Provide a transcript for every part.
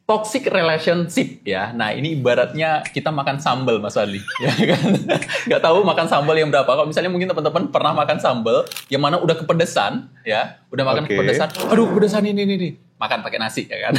Toxic relationship ya. Nah ini ibaratnya kita makan sambal Mas Wadli, ya kan? Nggak tahu makan sambal yang berapa. Kalau misalnya mungkin teman-teman pernah makan sambal yang mana udah kepedesan, ya, udah makan kepedesan. Aduh kepedesan ini. Makan pakai nasi, ya kan?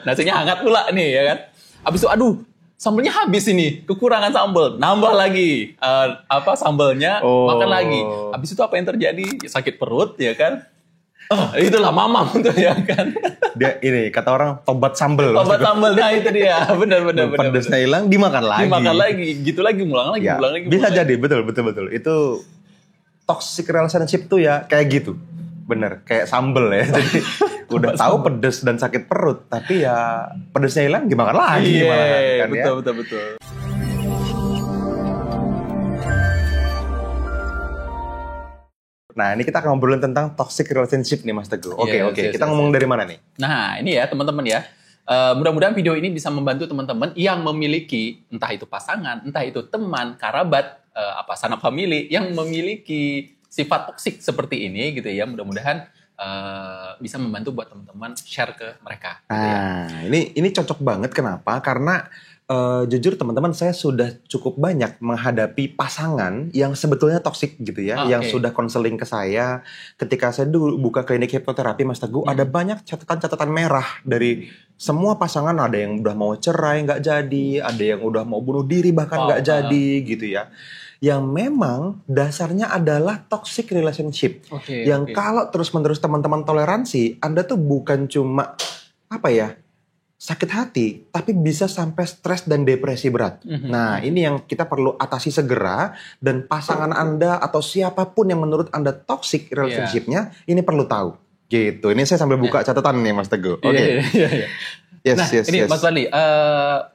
Nasinya hangat pula nih, ya kan? Abis itu, aduh sambalnya habis ini, kekurangan sambal, nambah lagi sambalnya, makan lagi. Abis itu apa yang terjadi? Sakit perut, ya kan? Itulah mamam tuh ya kan. Dia ini kata orang tobat sambel. Tobat sambel, nah itu dia. Benar. Pedesnya hilang, dimakan lagi. Gitu lagi, ngulang lagi. Bisa jadi, betul. Itu toxic relationship tuh ya kayak gitu. Bener, kayak sambel ya. Jadi udah tahu pedes dan sakit perut, tapi ya pedesnya hilang dimakan lagi. Iya, betul. Nah, ini kita akan ngobrolin tentang toxic relationship nih Mas Teguh. Oke. Kita ngomong dari mana nih? Nah, ini ya teman-teman ya. Mudah-mudahan video ini bisa membantu teman-teman yang memiliki entah itu pasangan, entah itu teman, kerabat, sanak famili yang memiliki sifat toksik seperti ini gitu ya. Mudah-mudahan bisa membantu buat teman-teman share ke mereka. Gitu ya. Ini cocok banget. Kenapa? Karena jujur teman-teman, saya sudah cukup banyak menghadapi pasangan yang sebetulnya toksik gitu ya, yang sudah konseling ke saya. Ketika saya dulu buka klinik hipnoterapi Mas Teguh, ada banyak catatan merah dari semua pasangan. Ada yang udah mau cerai nggak jadi, ada yang udah mau bunuh diri bahkan nggak jadi gitu ya. Yang memang dasarnya adalah toxic relationship. Kalau terus-menerus teman-teman toleransi, Anda tuh bukan cuma sakit hati, tapi bisa sampai stres dan depresi berat. Nah, ini yang kita perlu atasi segera, dan pasangan Anda atau siapapun yang menurut Anda toxic relationship-nya, ini perlu tahu. Gitu. Ini saya sambil buka catatan nih Mas Teguh. Oke. Yes. Mas Wadli,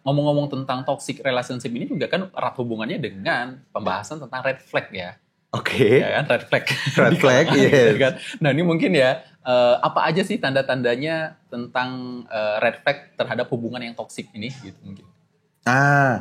ngomong-ngomong tentang toxic relationship ini juga kan erat hubungannya dengan pembahasan tentang red flag ya. Ya kan, red flag. Red flag, yes. Kan? Nah, ini mungkin ya, apa aja sih tanda-tandanya tentang red flag terhadap hubungan yang toksik ini gitu mungkin.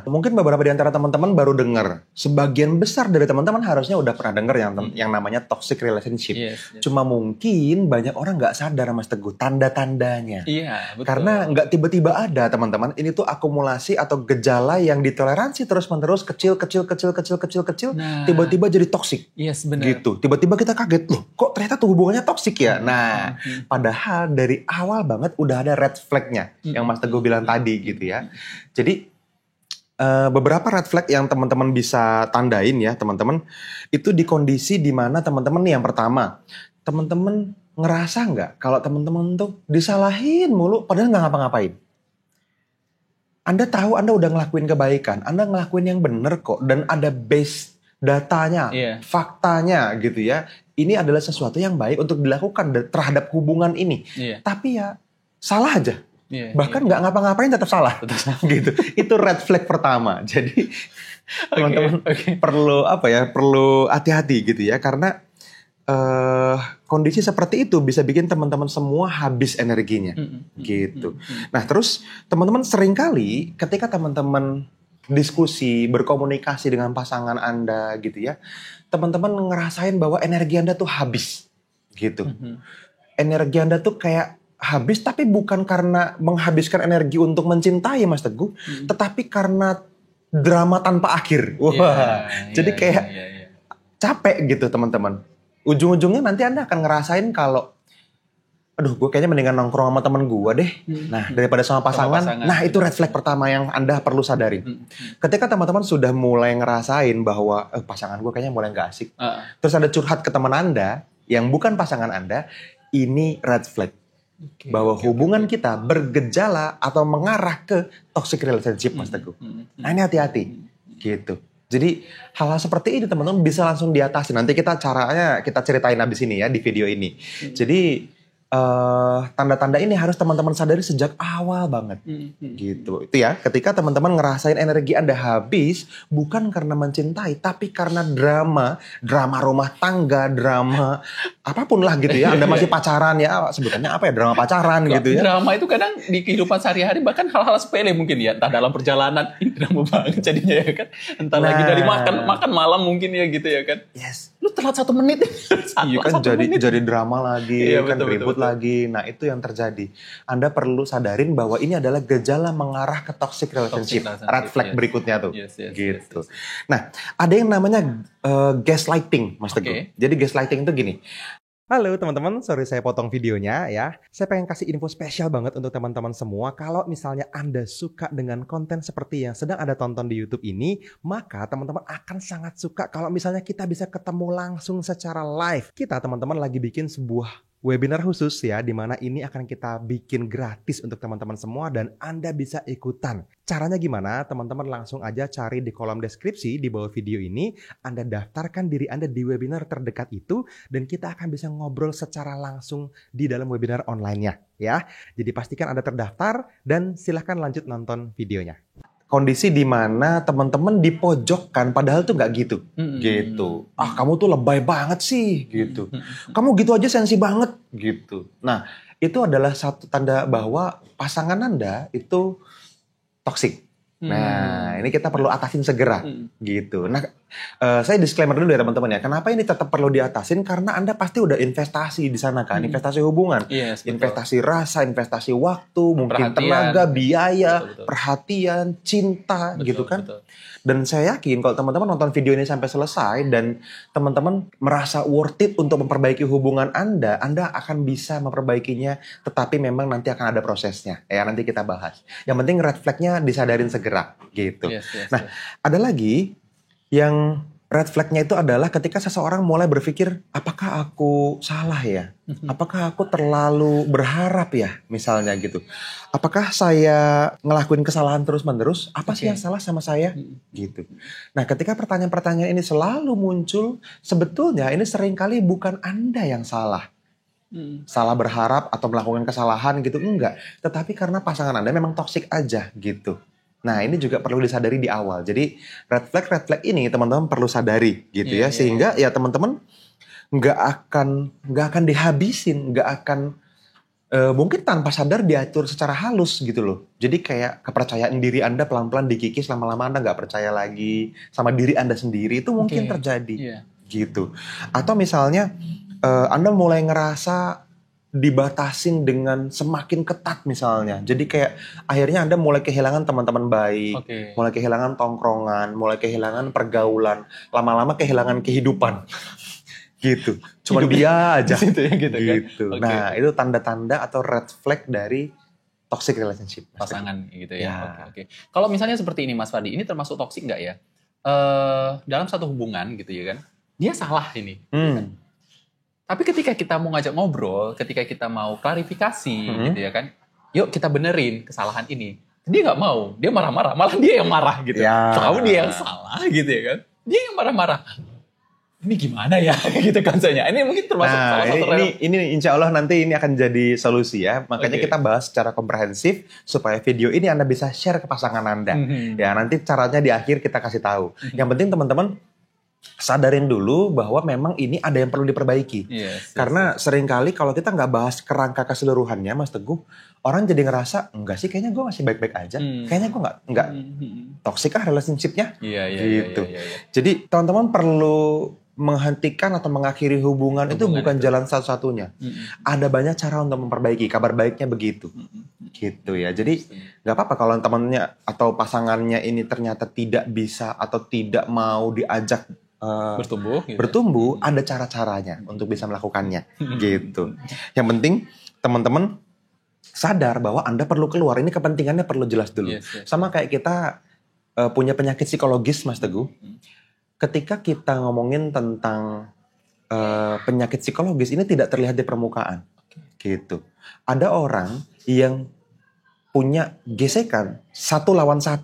Mungkin beberapa di antara teman-teman baru dengar. Sebagian besar dari teman-teman harusnya udah pernah dengar yang namanya toxic relationship. Yes. Cuma mungkin banyak orang nggak sadar Mas Teguh tanda-tandanya. Iya, betul. Karena nggak tiba-tiba ada teman-teman. Ini tuh akumulasi atau gejala yang ditoleransi terus-menerus kecil. Nah, tiba-tiba jadi toksik. Yes, benar. Gitu. Tiba-tiba kita kaget, loh kok ternyata tuh hubungannya toksik ya. Nah, padahal dari awal banget udah ada red flag-nya yang Mas Teguh bilang tadi gitu ya. Jadi beberapa red flag yang teman-teman bisa tandain ya teman-teman, itu di kondisi dimana teman-teman nih, yang pertama, teman-teman ngerasa nggak kalau teman-teman tuh disalahin mulu padahal nggak ngapa-ngapain. Anda tahu Anda udah ngelakuin kebaikan, Anda ngelakuin yang bener kok, dan ada base datanya, faktanya gitu ya. Ini adalah sesuatu yang baik untuk dilakukan terhadap hubungan ini. Tapi ya salah aja. Bahkan nggak ngapa-ngapain tetap salah. Gitu. Itu red flag pertama. Jadi teman-teman perlu hati-hati gitu ya, karena kondisi seperti itu bisa bikin teman-teman semua habis energinya. Gitu. Nah, terus teman-teman seringkali ketika teman-teman diskusi, berkomunikasi dengan pasangan Anda gitu ya, teman-teman ngerasain bahwa energi Anda tuh habis. Gitu. Energi Anda tuh kayak habis, tapi bukan karena menghabiskan energi untuk mencintai Mas Teguh, tetapi karena drama tanpa akhir. Jadi kayak capek gitu teman-teman. Ujung-ujungnya nanti Anda akan ngerasain kalau, aduh gue kayaknya mendingan nongkrong sama temen gue deh. Nah, daripada sama pasangan. Nah, itu red flag pertama yang Anda perlu sadarin. Ketika teman-teman sudah mulai ngerasain bahwa pasangan gue kayaknya mulai gak asik. Terus ada curhat ke teman Anda yang bukan pasangan Anda, ini red flag. Bahwa hubungan kita bergejala atau mengarah ke toxic relationship Mas Teguh. Nah, ini hati-hati gitu. Jadi hal-hal seperti ini teman-teman bisa langsung diatasi. Nanti caranya kita ceritain abis ini ya di video ini. Jadi tanda-tanda ini harus teman-teman sadari sejak awal banget. Gitu. Itu ya, ketika teman-teman ngerasain energi Anda habis, bukan karena mencintai, tapi karena drama rumah tangga, drama apapun lah gitu ya. Anda masih pacaran ya, sebutannya apa ya, drama pacaran gitu ya. Drama itu kadang di kehidupan sehari-hari, bahkan hal-hal sepele mungkin ya. Entah dalam perjalanan, ini drama banget jadinya ya kan. Entah lagi dari makan malam mungkin ya gitu ya kan. Yes. lu telat 1 menit. Iya kan jadi drama lagi, Iya, kan betul, ribut betul. lagi. Nah itu yang terjadi. Anda perlu sadarin bahwa ini adalah gejala mengarah ke toxic relationship. Red flag yes. berikutnya tuh. Yes, yes, gitu. yes. Nah ada yang namanya gaslighting, Mas Teguh. Oke. Jadi gaslighting itu gini. Halo teman-teman, sorry saya potong videonya ya. Saya pengen kasih info spesial banget untuk teman-teman semua. Kalau misalnya Anda suka dengan konten seperti yang sedang Anda tonton di YouTube ini, maka teman-teman akan sangat suka kalau misalnya kita bisa ketemu langsung secara live. Kita teman-teman lagi bikin sebuah webinar khusus ya, di mana ini akan kita bikin gratis untuk teman-teman semua dan Anda bisa ikutan. Caranya gimana? Teman-teman langsung aja cari di kolom deskripsi di bawah video ini, Anda daftarkan diri Anda di webinar terdekat itu dan kita akan bisa ngobrol secara langsung di dalam webinar online-nya ya. Jadi pastikan Anda terdaftar dan silahkan lanjut nonton videonya. Kondisi di mana teman-teman dipojokkan padahal tuh nggak gitu. Gitu. Ah, kamu tuh lebay banget sih gitu. Kamu gitu aja sensi banget gitu. Nah, itu adalah satu tanda bahwa pasangan Anda itu toksik. Nah, ini kita perlu atasin segera gitu. Nah, saya disclaimer dulu ya teman-teman ya. Kenapa ini tetap perlu diatasin? Karena Anda pasti udah investasi di sana kan, investasi hubungan, Yes, investasi rasa, investasi waktu, mungkin Perhatian. tenaga, biaya, Betul. perhatian, cinta Betul, gitu kan. betul. Dan saya yakin kalau teman-teman nonton video ini sampai selesai dan teman-teman merasa worth it untuk memperbaiki hubungan Anda akan bisa memperbaikinya, tetapi memang nanti akan ada prosesnya. Ya, nanti kita bahas. Yang penting red flag-nya disadarin segera gitu. Yes, yes, Nah, yes. ada lagi yang red flag-nya itu adalah ketika seseorang mulai berpikir, apakah aku salah ya? Apakah aku terlalu berharap ya? Misalnya gitu. Apakah saya ngelakuin kesalahan terus-menerus? Apa sih yang salah sama saya? Gitu. Nah, ketika pertanyaan-pertanyaan ini selalu muncul, sebetulnya ini seringkali bukan Anda yang salah. Salah berharap atau melakukan kesalahan gitu, enggak. Tetapi karena pasangan Anda memang toksik aja gitu. Nah, ini juga perlu disadari di awal. Jadi red flag ini teman-teman perlu sadari gitu ya, sehingga ya teman-teman nggak akan dihabisin, nggak akan mungkin tanpa sadar diatur secara halus gitu loh. Jadi kayak kepercayaan diri Anda pelan-pelan dikikis, lama-lama Anda nggak percaya lagi sama diri Anda sendiri, itu mungkin terjadi gitu. Atau misalnya Anda mulai ngerasa dibatasin dengan semakin ketat misalnya. Jadi kayak akhirnya Anda mulai kehilangan teman-teman baik, mulai kehilangan tongkrongan, mulai kehilangan pergaulan, lama-lama kehilangan kehidupan. Gitu. Cuma dia aja. Gitu ya, gitu kan. Gitu. Nah, itu tanda-tanda atau red flag dari toxic relationship. Pasangan gitu ya. Ya. Oke. Kalau misalnya seperti ini Mas Fadi, ini termasuk toksik nggak ya? Dalam satu hubungan gitu ya kan, dia salah ini. Tapi ketika kita mau ngajak ngobrol, ketika kita mau klarifikasi gitu ya kan, yuk kita benerin kesalahan ini. Dia nggak mau, dia marah-marah, malah dia yang marah gitu. Ya. Tahu dia yang salah gitu ya kan, dia yang marah-marah. Ini gimana ya gitu konsepnya. Ini mungkin termasuk salah satu ini insya Allah nanti ini akan jadi solusi ya. Makanya kita bahas secara komprehensif supaya video ini Anda bisa share ke pasangan Anda. Ya, nanti caranya di akhir kita kasih tahu. Yang penting teman-teman sadarin dulu bahwa memang ini ada yang perlu diperbaiki. Karena seringkali kalau kita nggak bahas kerangka keseluruhannya, Mas Teguh, orang jadi ngerasa enggak sih, kayaknya gue masih baik-baik aja. Kayaknya gue nggak toksik relationship-nya. Gitu. Jadi teman-teman perlu menghentikan atau mengakhiri hubungan itu bukan jalan satu-satunya. Ada banyak cara untuk memperbaiki. Kabar baiknya begitu. Gitu ya. Jadi nggak apa-apa kalau temannya atau pasangannya ini ternyata tidak bisa atau tidak mau diajak bertumbuh, ada cara-caranya untuk bisa melakukannya. Gitu. Yang penting teman-teman sadar bahwa Anda perlu keluar. Ini kepentingannya perlu jelas dulu. Sama kayak kita punya penyakit psikologis, Mas Teguh. Ketika kita ngomongin tentang penyakit psikologis, ini tidak terlihat di permukaan. Gitu. Ada orang yang punya gesekan 1 lawan 1.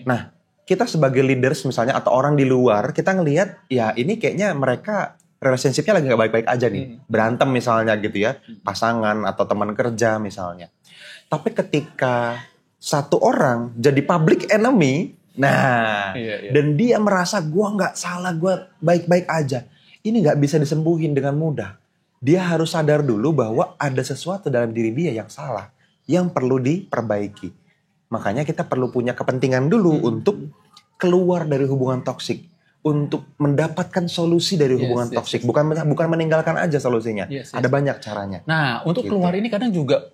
Nah, kita sebagai leaders misalnya atau orang di luar, kita ngelihat ya ini kayaknya mereka relationship-nya lagi gak baik-baik aja nih. Berantem misalnya gitu ya, pasangan atau teman kerja misalnya. Tapi ketika satu orang jadi public enemy, nah, dan dia merasa gue nggak salah, gue baik-baik aja. Ini nggak bisa disembuhin dengan mudah. Dia harus sadar dulu bahwa ada sesuatu dalam diri dia yang salah, yang perlu diperbaiki. Makanya kita perlu punya kepentingan dulu untuk keluar dari hubungan toksik. untuk mendapatkan solusi dari hubungan toksik. Bukan meninggalkan aja solusinya. Ada banyak caranya. Nah, untuk Gitu. keluar ini kadang juga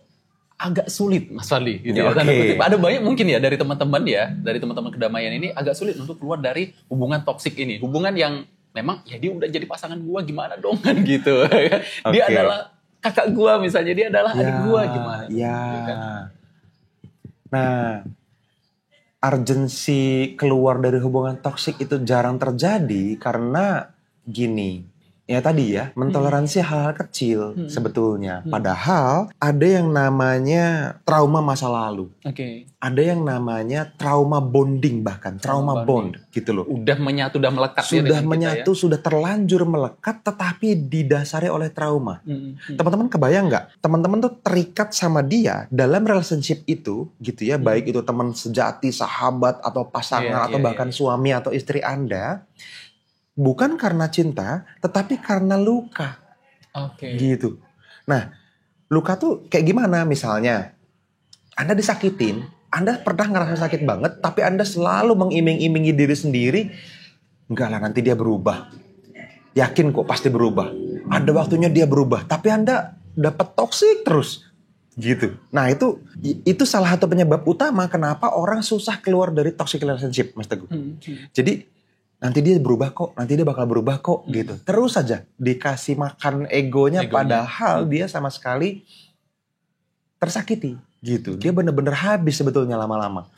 agak sulit, Mas Fadli. Gitu Ya, ya. Tanda oke. kutip. Ada banyak mungkin ya dari teman-teman ya, dari teman-teman kedamaian ini agak sulit untuk keluar dari hubungan toksik ini. Hubungan yang memang ya dia udah jadi pasangan gua, gimana dong kan gitu. Dia Oke. adalah kakak gua misalnya, dia adalah adik gua, gimana? Ya. Gitu kan. Nah, urgensi keluar dari hubungan toksik itu jarang terjadi karena gini. Ya tadi ya, mentoleransi hal-hal kecil sebetulnya. Padahal ada yang namanya trauma masa lalu. Oke. Ada yang namanya trauma bonding bahkan, trauma bond gitu loh. Udah menyatu, udah melekat ya Sudah dengan kita menyatu, sudah terlanjur melekat tetapi didasari oleh trauma. Teman-teman kebayang nggak? Teman-teman tuh terikat sama dia dalam relationship itu gitu ya, baik itu teman sejati, sahabat atau pasangan atau bahkan suami atau istri Anda, bukan karena cinta, tetapi karena luka. Oke. Gitu. Nah, luka tuh kayak gimana? Misalnya, Anda disakitin, Anda pernah ngerasa sakit banget, tapi Anda selalu mengiming-imingi diri sendiri, enggak lah nanti dia berubah. Yakin kok pasti berubah. Ada waktunya dia berubah, tapi Anda dapat toksik terus. Gitu. Nah, itu salah satu penyebab utama kenapa orang susah keluar dari toxic relationship, Mas Teguh. Jadi nanti dia berubah kok, nanti dia bakal berubah kok gitu. Terus saja dikasih makan egonya. Padahal dia sama sekali tersakiti gitu. Dia bener-bener habis sebetulnya lama-lama.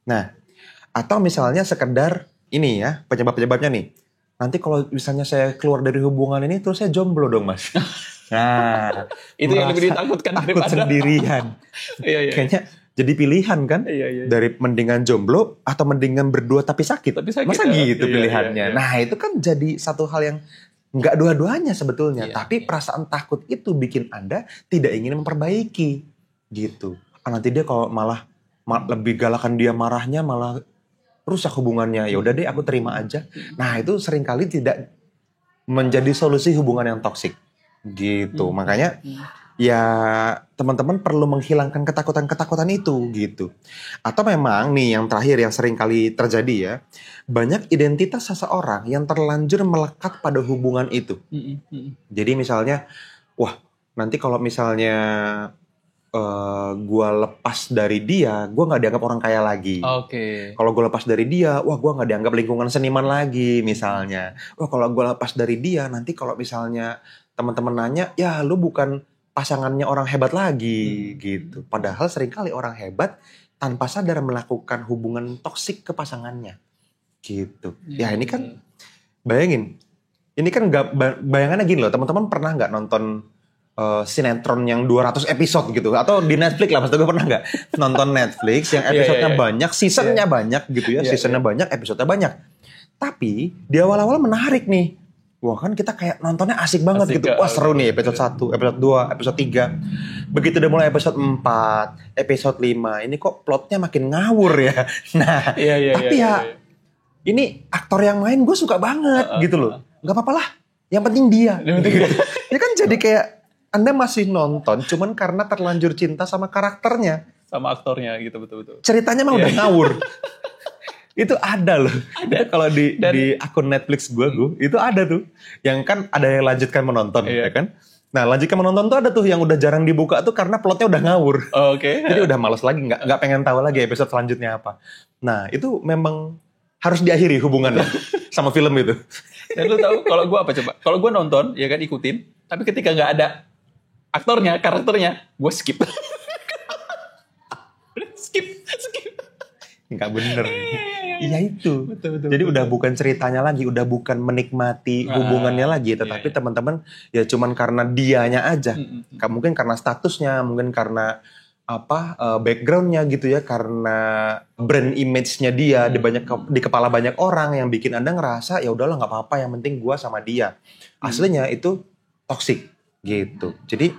Nah, atau misalnya sekedar ini ya, penyebab-penyebabnya nih. Nanti kalau misalnya saya keluar dari hubungan ini terus saya jomblo dong, Mas. Nah, itu yang lebih ditakutkan takut sendirian. Iya. Kayaknya jadi pilihan kan, dari mendingan jomblo atau mendingan berdua tapi sakit. Masa gitu pilihannya? Nah itu kan jadi satu hal yang nggak dua-duanya sebetulnya. Tapi perasaan takut itu bikin Anda tidak ingin memperbaiki gitu. Nanti dia kalau malah lebih galakan dia marahnya malah rusak hubungannya. Ya udah deh aku terima aja. Nah itu seringkali tidak menjadi solusi hubungan yang toksik gitu. Makanya ya teman-teman perlu menghilangkan ketakutan-ketakutan itu gitu. Atau memang nih yang terakhir yang sering kali terjadi ya, banyak identitas seseorang yang terlanjur melekat pada hubungan itu. Jadi misalnya, wah nanti kalau misalnya gue lepas dari dia, gue nggak dianggap orang kaya lagi. Kalau gue lepas dari dia, wah gue nggak dianggap lingkungan seniman lagi misalnya. Wah kalau gue lepas dari dia, nanti kalau misalnya teman-teman nanya, ya lu bukan pasangannya orang hebat lagi gitu. Padahal seringkali orang hebat tanpa sadar melakukan hubungan toksik ke pasangannya gitu. Ya ini kan bayangin. Ini kan bayangannya gini loh, teman-teman pernah nggak nonton sinetron yang 200 episode gitu? Atau di Netflix lah, Mas Teguh pernah nggak nonton Netflix yang episodenya banyak, seasonnya banyak gitu ya, seasonnya banyak, episodenya banyak. Tapi di awal-awal menarik nih. Wah kan kita kayak nontonnya asik banget gitu. Wah seru nih episode 1, episode 2, episode 3. Begitu udah mulai episode 4, episode 5. Ini kok plotnya makin ngawur ya. Nah tapi ini aktor yang main gue suka banget gitu loh. Gak apa-apa lah. Yang penting dia. Ya kan jadi kayak Anda masih nonton cuman karena terlanjur cinta sama karakternya. Sama aktornya gitu, betul-betul. Ceritanya mah udah ngawur. Itu ada loh. Itu kalau di akun Netflix gue itu ada tuh. Yang kan ada yang lanjutkan menonton ya kan. Nah lanjutkan menonton tuh ada tuh yang udah jarang dibuka tuh karena plotnya udah ngawur. Jadi udah malas lagi, nggak pengen tahu lagi episode selanjutnya apa. Nah itu memang harus diakhiri hubungannya sama film itu. Dan lu tahu kalau gue apa coba? Kalau gue nonton ya kan ikutin, tapi ketika nggak ada aktornya, karakternya, gue skip. skip. Nggak bener. Iya itu. Betul. Jadi udah bukan ceritanya lagi, udah bukan menikmati hubungannya lagi, tetapi teman-teman ya cuman karena dianya aja. Mungkin karena statusnya, mungkin karena backgroundnya gitu ya, karena brand image-nya dia di kepala banyak orang yang bikin Anda ngerasa ya udahlah nggak apa-apa, yang penting gua sama dia. Aslinya itu toksik gitu. Jadi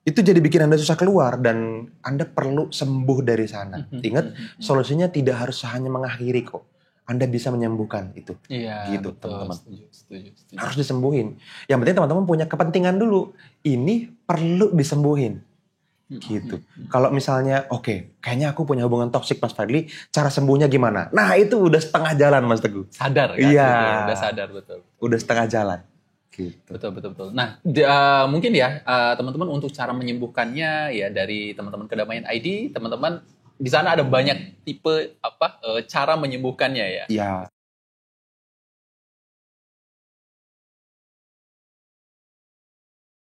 itu jadi bikin Anda susah keluar dan Anda perlu sembuh dari sana. Ingat, solusinya tidak harus hanya mengakhiri kok. Anda bisa menyembuhkan itu. Iya, gitu, betul. teman-teman. Setuju. Harus disembuhin. Yang penting teman-teman punya kepentingan dulu. Ini perlu disembuhin. gitu. Kalau misalnya, oke, kayaknya aku punya hubungan toksik Mas Fadli, cara sembuhnya gimana? Nah itu udah setengah jalan Mas Teguh. Sadar kan? Iya. Gitu, udah sadar betul. Udah setengah jalan. Gitu. Betul. Nah, mungkin ya teman-teman untuk cara menyembuhkannya ya dari teman-teman Kedamaian ID, teman-teman di sana ada banyak tipe cara menyembuhkannya ya. Iya.